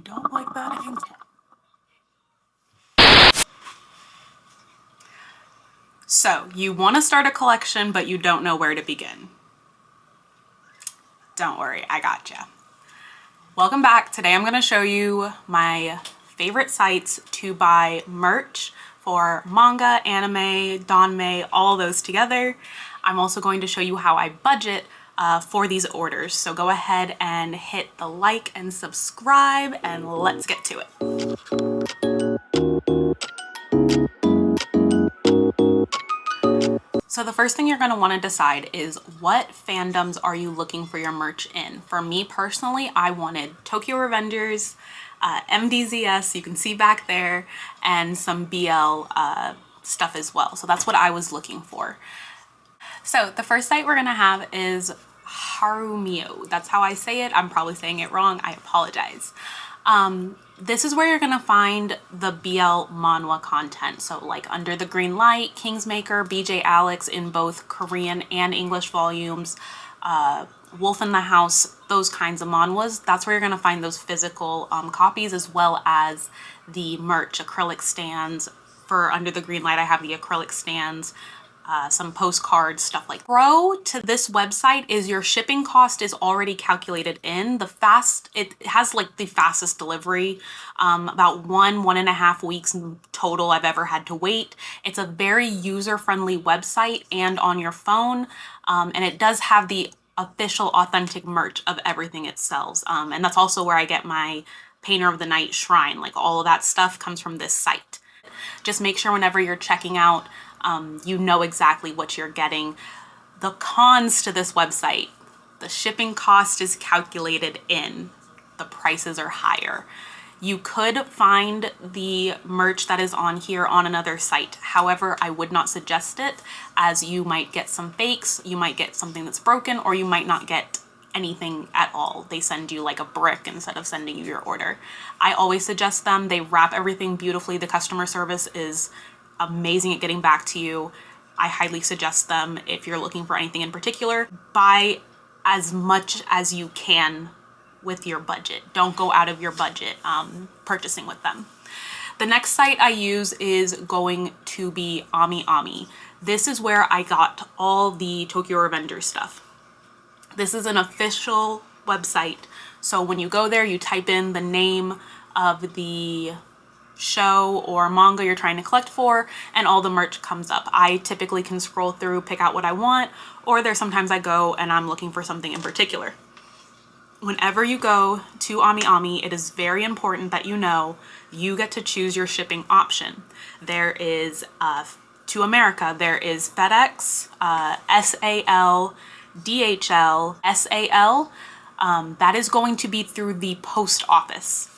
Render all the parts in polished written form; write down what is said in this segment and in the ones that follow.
Don't like that ink. So you want to start a collection, but you don't know where to begin. Don't worry, I gotcha. Welcome back. Today I'm going to show you my favorite sites to buy merch for manga, anime, danme, all those together. I'm also going to show you how I budget for these orders. So go ahead and hit the like and subscribe and let's get to it. So the first thing you're going to want to decide is what fandoms are you looking for your merch in? For me personally, I wanted Tokyo Revengers, MDZS, you can see back there, and some BL stuff as well. So that's what I was looking for. So the first site we're going to have is Harumio. That's how I say it. I'm probably saying it wrong. I apologize. This is where you're gonna find the BL manhwa content. So like Under the Green Light, Kingsmaker, BJ Alex in both Korean and English volumes, Wolf in the House, those kinds of manhwas. That's where you're gonna find those physical copies, as well as the merch, acrylic stands. For Under the Green Light, I have the acrylic stands, some postcards, stuff like that. Pro to this website is your shipping cost is already calculated in. It has like the fastest delivery, about 1.5 weeks total I've ever had to wait. It's a very user-friendly website and on your phone, and it does have the official authentic merch of everything it sells. And that's also where I get my Painter of the Night shrine. Like all of that stuff comes from this site. Just make sure whenever you're checking out, you know exactly what you're getting. The cons to this website: the shipping cost is calculated in, the prices are higher. You could find the merch that is on here on another site. However, I would not suggest it, as you might get some fakes, you might get something that's broken, or you might not get anything at all. They send you like a brick instead of sending you your order. I always suggest them. They wrap everything beautifully. The customer service is amazing at getting back to you. I highly suggest them if you're looking for anything in particular. Buy as much as you can with your budget. Don't go out of your budget purchasing with them. The next site I use is going to be AmiAmi. This is where I got all the Tokyo Revengers stuff. This is an official website. So when you go there, you type in the name of the show or manga you're trying to collect for, and all the merch comes up. I typically can scroll through, pick out what I want, or there's sometimes I go and I'm looking for something in particular. Whenever you go to AmiAmi, it is very important that you know you get to choose your shipping option. There is, to America, there is FedEx, SAL, DHL, SAL. That is going to be through the post office.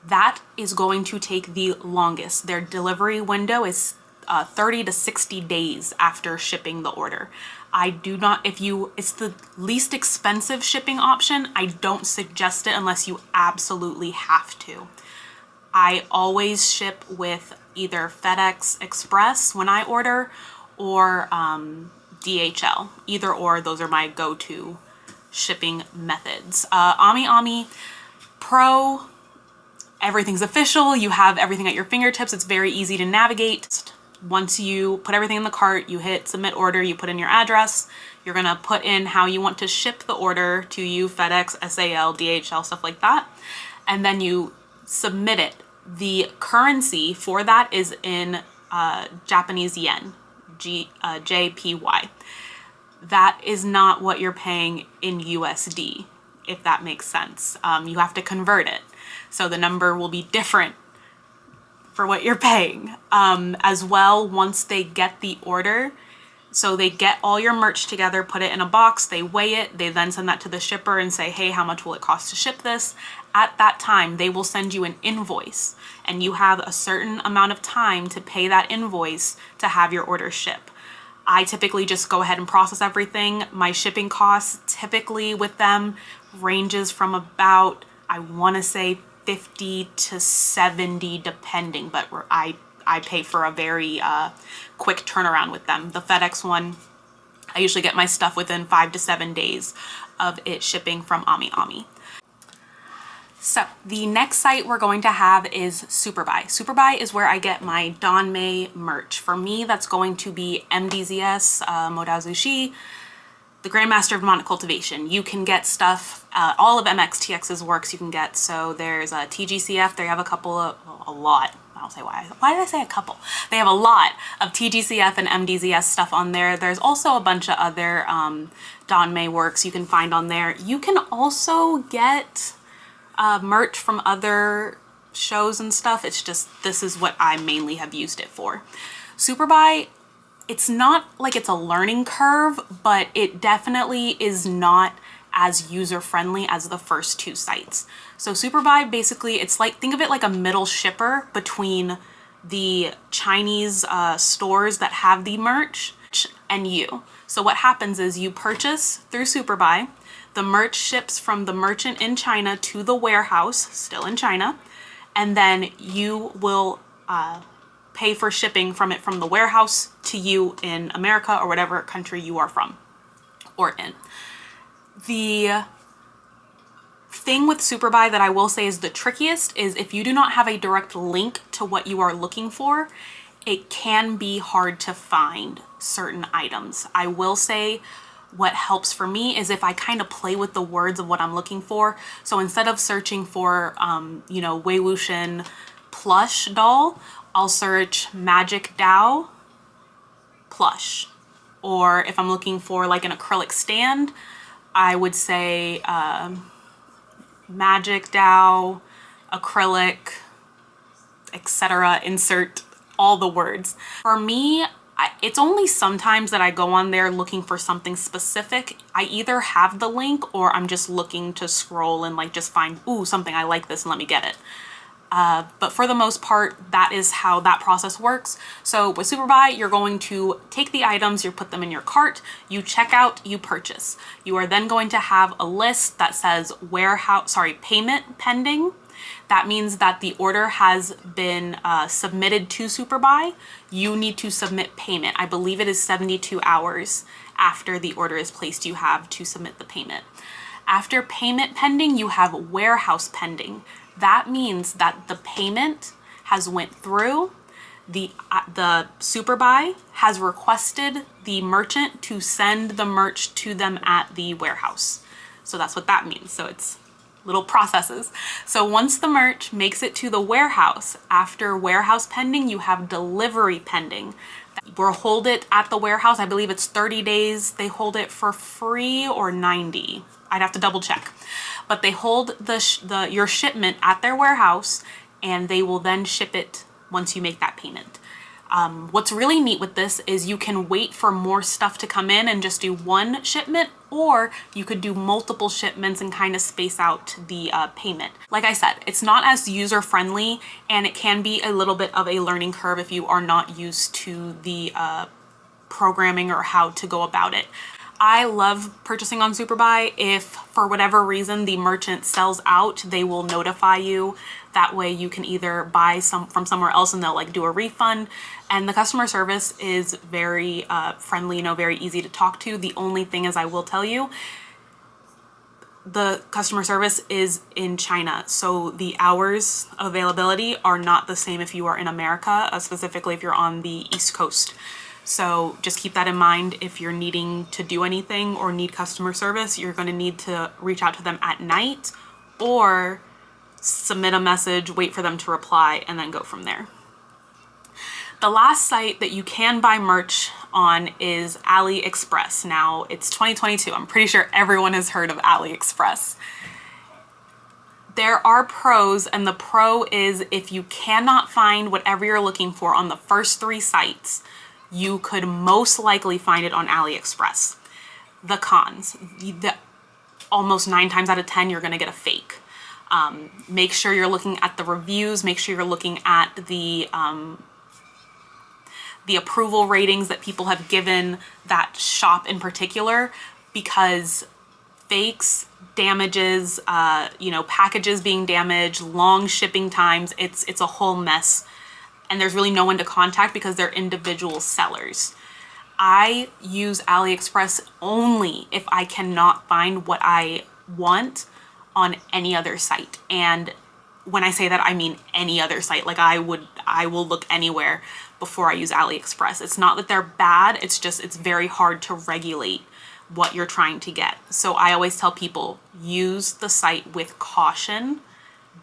That is going to take the longest. Their delivery window is 30 to 60 days after shipping the order. It's the least expensive shipping option. I don't suggest it unless you absolutely have to. I always ship with either FedEx Express when I order, or DHL. Either or, those are my go-to shipping methods. AmiAmi Pro, everything's official. You have everything at your fingertips. It's very easy to navigate. Once you put everything in the cart, you hit submit order, you put in your address. You're gonna put in how you want to ship the order to you, FedEx, SAL, DHL, stuff like that. And then you submit it. The currency for that is in Japanese yen, JPY. That is not what you're paying in USD, if that makes sense. You have to convert it. So the number will be different for what you're paying. As well, once they get the order, so they get all your merch together, put it in a box, they weigh it, they then send that to the shipper and say, hey, how much will it cost to ship this? At that time, they will send you an invoice, and you have a certain amount of time to pay that invoice to have your order ship. I typically just go ahead and process everything. My shipping costs typically with them ranges from about, I want to say 50 to 70 depending, but I pay for a very quick turnaround with them. The FedEx one, I usually get my stuff within 5 to 7 days of it shipping from AmiAmi. So the next site we're going to have is Superbuy. Superbuy is where I get my Danmei merch. For me, that's going to be MDZS, Modao Zushi, the Grandmaster of Demonic Cultivation. You can get stuff, all of MXTX's works you can get. So there's a TGCF, they have a couple of, a lot. I'll say why did I say a couple? They have a lot of TGCF and MDZS stuff on there. There's also a bunch of other Danmei works you can find on there. You can also get merch from other shows and stuff. It's just, this is what I mainly have used it for. Superbuy, it's not like it's a learning curve, but it definitely is not as user-friendly as the first two sites. So Superbuy, basically, it's like, think of it like a middle shipper between the Chinese stores that have the merch and you. So what happens is you purchase through Superbuy, the merch ships from the merchant in China to the warehouse, still in China, and then you will pay for shipping from it from the warehouse to you in America or whatever country you are from or in. The thing with Superbuy that I will say is the trickiest is if you do not have a direct link to what you are looking for, it can be hard to find certain items. I will say what helps for me is if I kind of play with the words of what I'm looking for. So instead of searching for, you know, Wei Wuxian plush doll, I'll search Magic Dao plush. Or if I'm looking for like an acrylic stand, I would say Magic Dao, acrylic, etc. Insert all the words. For me, it's only sometimes that I go on there looking for something specific. I either have the link or I'm just looking to scroll and like just find, ooh, something I like this and let me get it. But for the most part, that is how that process works. So with Superbuy, you're going to take the items, you put them in your cart, you check out, you purchase. You are then going to have a list that says payment pending. That means that the order has been submitted to Superbuy. You need to submit payment. I believe it is 72 hours after the order is placed, you have to submit the payment. After payment pending, you have warehouse pending. That means that the payment has went through, the Superbuy has requested the merchant to send the merch to them at the warehouse. So that's what that means. So it's little processes. So once the merch makes it to the warehouse, after warehouse pending, you have delivery pending. We'll hold it at the warehouse. I believe it's 30 days. They hold it for free or 90. I'd have to double check. But they hold your shipment at their warehouse and they will then ship it once you make that payment. What's really neat with this is you can wait for more stuff to come in and just do one shipment, or you could do multiple shipments and kind of space out the payment. Like I said, it's not as user-friendly and it can be a little bit of a learning curve if you are not used to the programming or how to go about it. I love purchasing on Superbuy. If for whatever reason the merchant sells out, they will notify you. That way you can either buy from somewhere else and they'll like do a refund. And the customer service is very friendly, you know, very easy to talk to. The only thing is, I will tell you, the customer service is in China. So the hours of availability are not the same if you are in America, specifically if you're on the East Coast. So just keep that in mind. If you're needing to do anything or need customer service, you're going to need to reach out to them at night or submit a message, wait for them to reply, and then go from there. The last site that you can buy merch on is Aliexpress. Now, it's 2022. I'm pretty sure everyone has heard of Aliexpress. There are pros, and the pro is if you cannot find whatever you're looking for on the first 3 sites, you could most likely find it on Aliexpress. The cons, almost 9 times out of 10, you're gonna get a fake. Make sure you're looking at the reviews, make sure you're looking at the approval ratings that people have given that shop in particular, because fakes, damages, you know, packages being damaged, long shipping times, it's a whole mess. And there's really no one to contact because they're individual sellers. I use AliExpress only if I cannot find what I want on any other site. And when I say that, I mean any other site. Like I will look anywhere before I use AliExpress. It's not that they're bad, it's just, it's very hard to regulate what you're trying to get. So I always tell people, use the site with caution,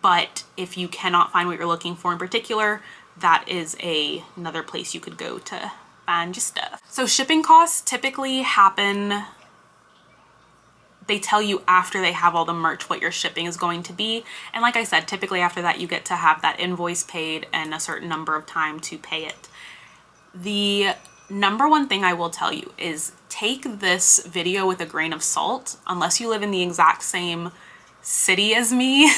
but if you cannot find what you're looking for in particular, that is another place you could go to find your stuff. So shipping costs typically happen, they tell you after they have all the merch what your shipping is going to be. And like I said, typically after that you get to have that invoice paid and a certain number of time to pay it. The number one thing I will tell you is take this video with a grain of salt. Unless you live in the exact same city as me,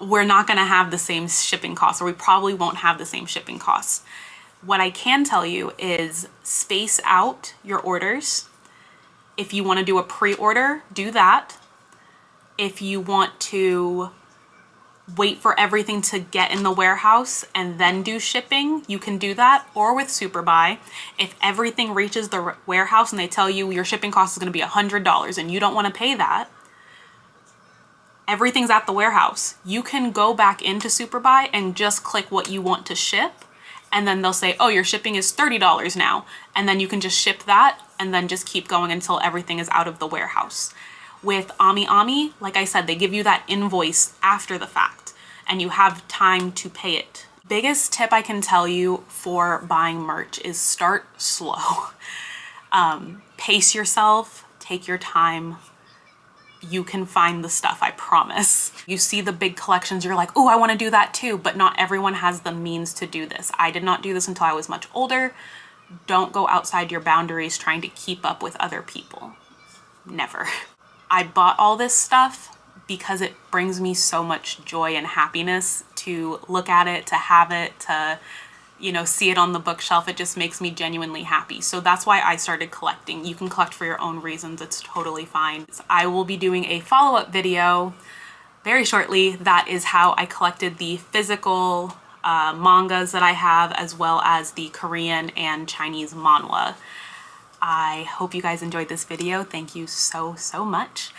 we're not gonna have the same shipping costs, or we probably won't have the same shipping costs. What I can tell you is space out your orders. If you want to do a pre-order, do that. If you want to wait for everything to get in the warehouse and then do shipping, you can do that. Or with Superbuy, if everything reaches the warehouse and they tell you your shipping cost is going to be $100 and you don't want to pay that, everything's at the warehouse. You can go back into Superbuy and just click what you want to ship, and then they'll say, oh, your shipping is $30 now. And then you can just ship that and then just keep going until everything is out of the warehouse. With Ami, like I said, they give you that invoice after the fact and you have time to pay it. Biggest tip I can tell you for buying merch is start slow. Pace yourself, take your time. You can find the stuff, I promise. You see the big collections, you're like, oh, I want to do that too, but not everyone has the means to do this. I did not do this until I was much older. Don't go outside your boundaries trying to keep up with other people. Never. I bought all this stuff because it brings me so much joy and happiness to look at it, to have it, to, you know, see it on the bookshelf. It just makes me genuinely happy. So that's why I started collecting. You can collect for your own reasons. It's totally fine. I will be doing a follow-up video very shortly. That is how I collected the physical mangas that I have, as well as the Korean and Chinese manhwa. I hope you guys enjoyed this video. Thank you so much.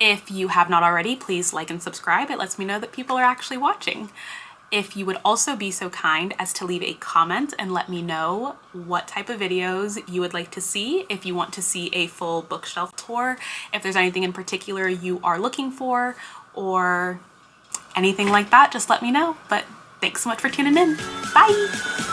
If you have not already, please like and subscribe. It lets me know that people are actually watching. If you would also be so kind as to leave a comment and let me know what type of videos you would like to see, if you want to see a full bookshelf tour, if there's anything in particular you are looking for, or anything like that, just let me know. But thanks so much for tuning in. Bye!